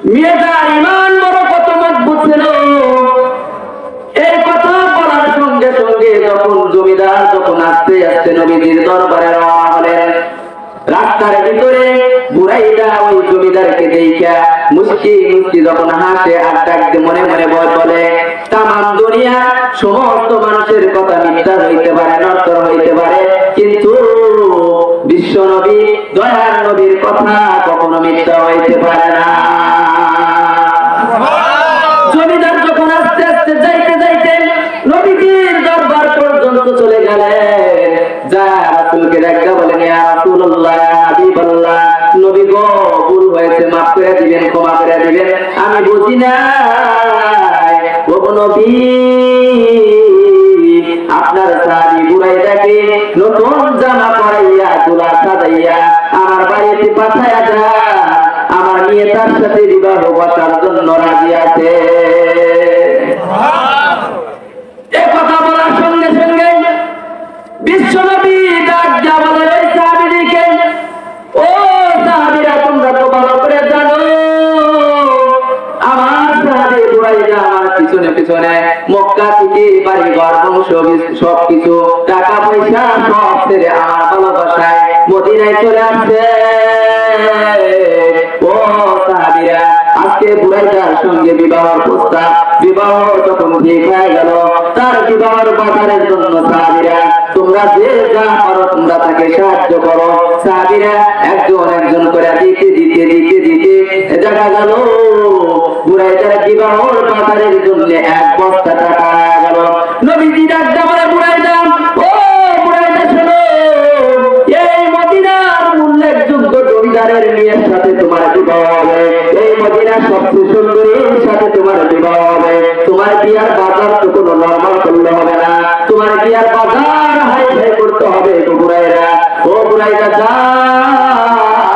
মেয়েটার ইমান বড় কত মজবুত ছিল। এই কথা বলার সঙ্গে সঙ্গে যখন জমিদার যখন আস্তে আস্তে নবীজির দরবারে রওনা হলেন, রাস্তার ভিতরে বুড়াইটা ওই জমিদারকে দেখা মুস্কি মুস্কি যখন হাসে আর ডাকতে মনে মনে বলে, তামাম দুনিয়া সমস্ত মানুষের কথা মিথ্যা হইতে পারে, নশ্বর হইতে পারে, কিন্তু বিশ্ব নবী দয়ার নবীর কথা কখনো মিথ্যা হইতে পারে না। জমিদার যখন আস্তে আস্তে যাইতে যাইতে নবীজির দরবার পর্যন্ত চলে গেলেন, যা রাসূলকে ডাকা বলেন, ইয়া রাসূলুল্লাহ, ইয়া হাবিবাল্লাহ, নবী গো ভুল হয়েছে, মাফ করে দিবেন, ক্ষমা করে দিবেন, আমি বুঝি না ও নবী আপনার সাহাবী বুরাইদাকে নতুন জামা পরাইয়া তুলা সাজাইয়া আমার বাড়িতে পাঠায়া দেন, আমার মেয়ে তার সাথে বিবাহ বসার জন্য রাজি আছে। এই কথা বলার সঙ্গে সঙ্গে বিশ্বনবী ডাক দিয়া বলে, এই সাহাবীদেরকে, ও সাহাবীরা তোমরা তো ভালো করে জানো আমার সাহাবী বুরাইদা আমার পিছনে পিছনে মক্কা থেকে বাড়ি ঘর বংশ সবকিছু টাকা পয়সা সব ছেড়ে আমার ভালোবাসায় মদিনায় চলে আসছে। ও সাহাবীরা, আজকে বুরাইদার সঙ্গে বিবাহের প্রস্তাব, বিবাহ যখন ঠিক হয়ে গেল, তার বিবাহের বাজারের জন্য সাহাবীরা তোমরা যে যা পারো তোমরা তাকে সাহায্য করো। সাহাবীরা একজন একজন করে দিতে দিতে দিতে দিতে দেখা গেল বুরাইদার বিবাহের বাজারের জন্য 1 বস্তা টাকা গেল। নবীজি ডাকতে বলে, বুরাইদা, ও বুরাইদা শোনো, এই মদিনার উল্লেখযোগ্য জমিদারের মেয়ের সাথে তোমার বিবাহ হবে, এই মদিনার সবচেয়ে সুন্দরীর সাথে তোমার বিবাহ হবে। তোমার বিয়ার বাজার তো কোনো নরমাল করলে হবে না, তোমার বিয়ার বাজার হাই ফাই করতে হবে। বুরাইদা, ও বুরাইদা যাও,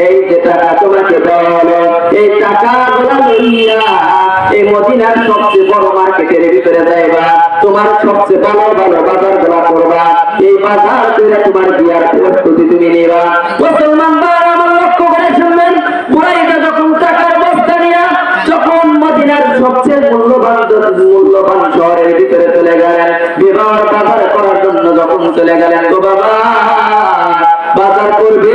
এই যে টাকা তোমাকে দেওয়া হলো, এই টাকাগুলো লইয়া এই মদিনার সবচেয়ে বড় মার্কেটের ভিতরে যাইবা, তোমার সবচেয়ে ভালো ভালো বাজারগুলো করবা, এই বাজার করে তোমার বিয়ার প্রস্তুতি তুমি নিবা। মুসলমান ভাইরা আমার লক্ষ্য করে শুনবেন, বুরাইদা যখন টাকার বস্তা নিয়ে যখন মদিনার সবচেয়ে মূল্যবান শহরের ভিতরে চলে গেলেন, বিবাহ বাজার করার জন্য যখন চলে গেলেন, গো বাবা বাজার করবে,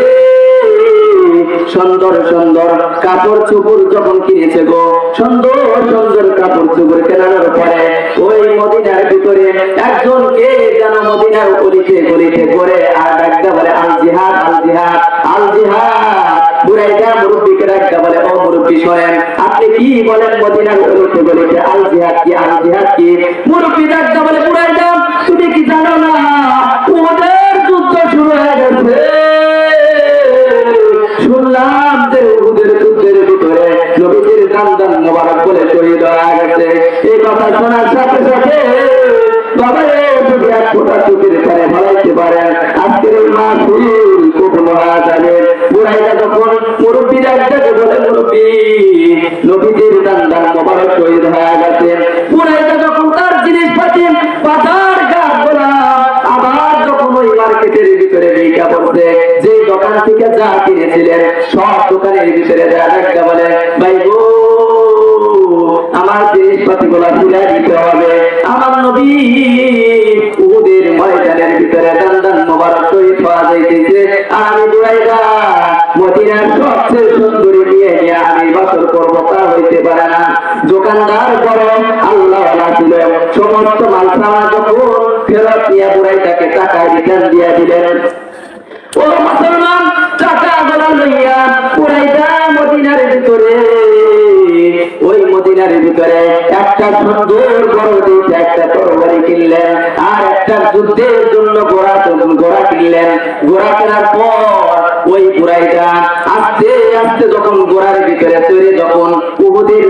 সুন্দর সুন্দর কাপড় চোপড় যখন কিনেছে গো, সুন্দর সুন্দর কাপড় চোপড় কেনার পরে ওই মদিনার ভিতরে একজনকে যেন মদিনার গলিতে গলিতে করে আর ডাকতে বলে, আল জিহাদ, আল জিহাদ, আল জিহাদ। বুরাইদা মুরব্বীকে ডাকতে বলে, ও মুরব্বী শোনেন, আপনি কি বলেন মদিনার গলিতে গলিতে আল জিহাদ কি, আল জিহাদ কি? মুরব্বী ডাকতে বলে, বুরাইদা তুমি কি জানো না ওদের যুদ্ধ শুরু হয়ে গেছে, শুনলাম যে উহুদের যুদ্ধের ভিতরে নবীজির দান মোবারক বলে শহীদ হয়ে গেছে। এই কথা শোনার সাথে সাথে বাবা যদি এক ফোঁটা চোখের পারে ভালাইতে পারেন, আজকের এই মাহফিল কবুল হয়ে যাবে। বুরাইদা যখন মুরব্বী ডাকতে বলে, মুরব্বী নবীজির দান মোবারক শহীদ হয়ে গেছে। বুরাইদা যখন তার জিনিসপাতি বাজার ঘাট গোলা আবার যখন ওই মার্কেটের ভিতরে ভিড়া পড়ছে, যে দোকান থেকে যা কিনেছিলেন সব দোকানের ভিতরে যা ডাকতে বলে, ভাই গো আমার জিনিসপাতি গুলা ফিরে দিতে হবে, আমার নবী উহুদের ময়দানের ভিতরে দান মোবারক শহীদ হওয়া যাইতেছে, আর আমি বুরাইদা মদিনার সবচেয়ে সুন্দরী নিয়ে নিয়ে আমি বাসর করবো, তা হইতে পারে না। দোকানদার বড় আল্লাহ ছিল, সমস্ত মাল সামান যখন ফেরত নিয়ে বুরাইদাকে টাকা রিটার্ন দিয়ে দিলেন। ও মুসলমান, টাকা গোলা লইয়া বুরাইদা মদিনার ভিতরে, ওই মদিনার ভিতরে একটা সুন্দর বড় দেখে একটা তরবারি কিনলেন, আর একটা যুদ্ধের জন্য ঘোড়া কিনলেন। ঘোড়া কেনার পর ওই বুরাইদা আস্তে আস্তে যখন ঘোড়ার ভিতরে চড়ে যখন উহুদের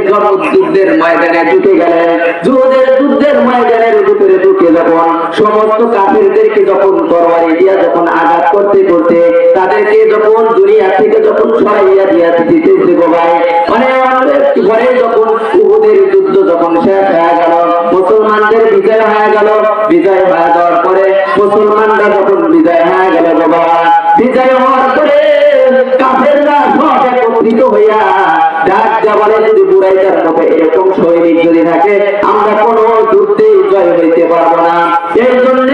যুদ্ধের ময়দানে ঢুকে গেলেন, যুদ্ধের ময়দানের ভিতরে ঢুকে যখন সমস্ত কাফিরদেরকে যখন তরবারি দিয়া যখন আঘাত করতে করতে তাদেরকে যখন দুনিয়া থেকে যখন সরাইয়া দিয়া দিতেছে গো ভাই, মানে ঘরে যখন উহুদের যুদ্ধ যখন শেষ হয়ে গেল, মুসলমানদের বিজয় হয়ে গেল। বিজয় হয়ে যাওয়ার পরে মুসলমানরা যখন বিজয় হয়ে গেল গো বাবা, বিজয় হওয়ার পরে কাফেররা সব একত্রিত হইয়া ডাক বলে যদি বুরাইদার মতো এরকম সৈনিক যদি থাকে আমরা কোনো যুদ্ধে জয় হইতে পারবো না। এই জন্য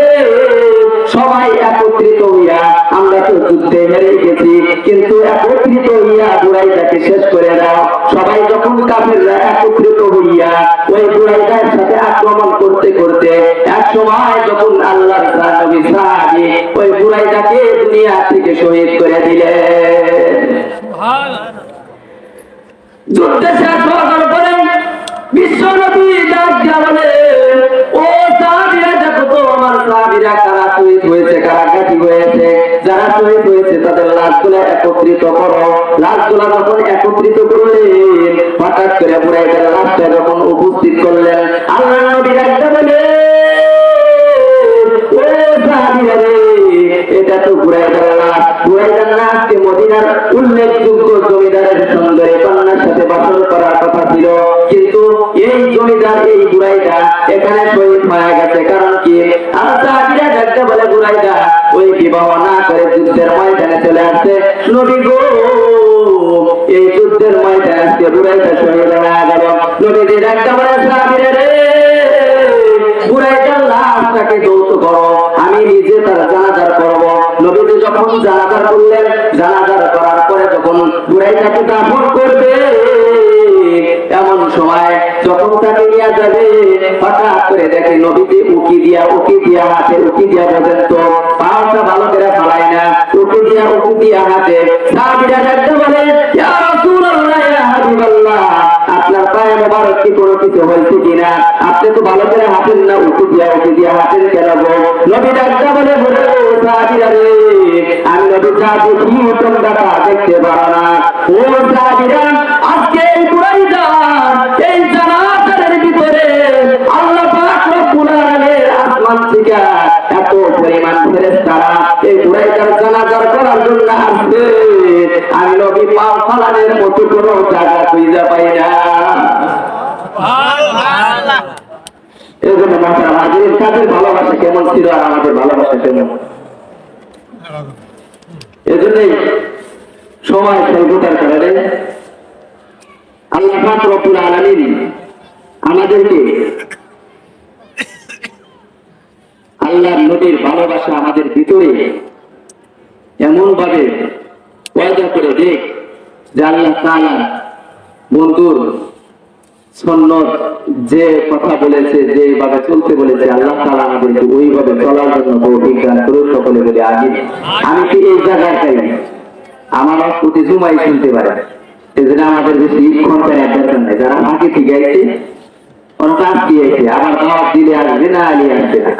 সবাই একত্রিত হইয়া, আমরা তো যুদ্ধে হেরে গেছি কিন্তু একত্রিত হইয়া বুরাইদাকে শেষ করে দাও। সবাই যখন কাফেররা একত্রিত হইয়া ওই বুরাইদার সাথে আক্রমণ করতে করতে এক সময় যখন আল্লাহর নবী সাহাবী ওই বুরাইদাকে দুনিয়া থেকে শহীদ করে দিলেন। যুদ্ধ শেষ হওয়ার পরে বিশ্ব নবী ডাক দিয়া বলে, ও সাহাবীরা দেখো তো আমার সাহাবীরা কারা শহীদ হয়েছে, কারা ঘাঁটি হয়েছে। যারা শহীদ হয়েছে তাদের লাশগুলো একত্রিত করো। লাশগুলো যখন একত্রিত করলেন, হঠাৎ করে বুরাইদার লাশটা যখন উপস্থিত করলেন, আল্লাহর নবী ডাকতে বলে, ও সাহাবীরা রে, এটা তো বুরাইদার লাশ। বুরাইদার লাশকে মদিনার উল্লেখযোগ্য জমিদারের সুন্দরী কন্যার সাথে বাসর করার কথা ছিল, কিন্তু এই জমিদার এই বুরাইদা এখানে শহীদ হয়ে গেছে। কারণ কি? আর সাহাবীরা ডাকতে বলে, বুরাইদা ওই বিবাহ না করে যুদ্ধের ময়দানে চলে আসছে। নবী গো, এই যুদ্ধের ময়দানে আজকে বুরাইদা শহীদ হয়ে গেল। নবী ডাকতে বলে, সাহাবীরা রে, বুরাইদার লাশটাকে দৌত করো, আমি নিজে তার জানাজার করব। নবীজি যখন জানাজার করলেন, জানাজার করার পরে যখন বুরাইদাকে দাফন করবে, এমন সময় যখন তাকে নিয়ে যাবে, হঠাৎ করে দেখে নবীজি উকি দিয়া হাতে উকি দিয়া বলেন তো পাওয়াটা ভালো করে ফালায় না, উকি দিয়া হাতে। সাহাবীরা ডাকতে বলে, ইয়া রাসূলুল্লাহ, ইয়া হাবিবাল্লাহ, আপনার পায়ে মোবারক কি কোনো কিছু হয়েছে কিনা? আপনি তো ভালো করে হাতেন না, উকি দিয়া হাতেন কেন গো? নবী ডাকতে বলে, সাহাবীরা রে, আমি নবী যা দেখি তোমরা তা দেখতে পারো না। ও সাহাবীরা, আজকে এই বুরাইদা এই জানাজার ভিতরে আল্লাহ পাক রব্বুল আলামিন আসমান থেকে এত পরিমাণ ফেরেশতারা এই বুরাইদার জানাজার করার জন্য আসবে, আমি নবী পা ফালানোর মতো কোনো জায়গা খুঁজে পাই না। সুবহানাল্লাহ। এই জন্য মাশাআল্লাহ, আমাদের তাদের ভালোবাসা কেমন ছিল আর আমাদের ভালোবাসা কেমন। এই জন্যই সময় স্বল্পতার কারণে আল্লাহ পাক রব্বুল আলামিন আমাদেরকে আল্লাহর নবীর ভালোবাসা আমাদের ভিতরে এমন ভাবে পয়দা করে দেখ যে আল্লাহ তাআলা বন্ধুর সুন্নত যে কথা বলেছে, যেভাবে চলতে বলেছে, আল্লাহ তাআলা আমাদেরকে ওইভাবে চলার জন্য তৌফিক দান করুন। সকলে বলে আমিন। আমি কি এই জায়গায় চাই আমার প্রতি জুমাই শুনতে পারে, এজন্য আমাদের বেশি কনফারেন্স দরকার নেই। যারা আগে ঠিক আছে ওরা কাজ দিয়েছে, আবার দাওয়াত দিলে আসবে না, আলী আসবে না।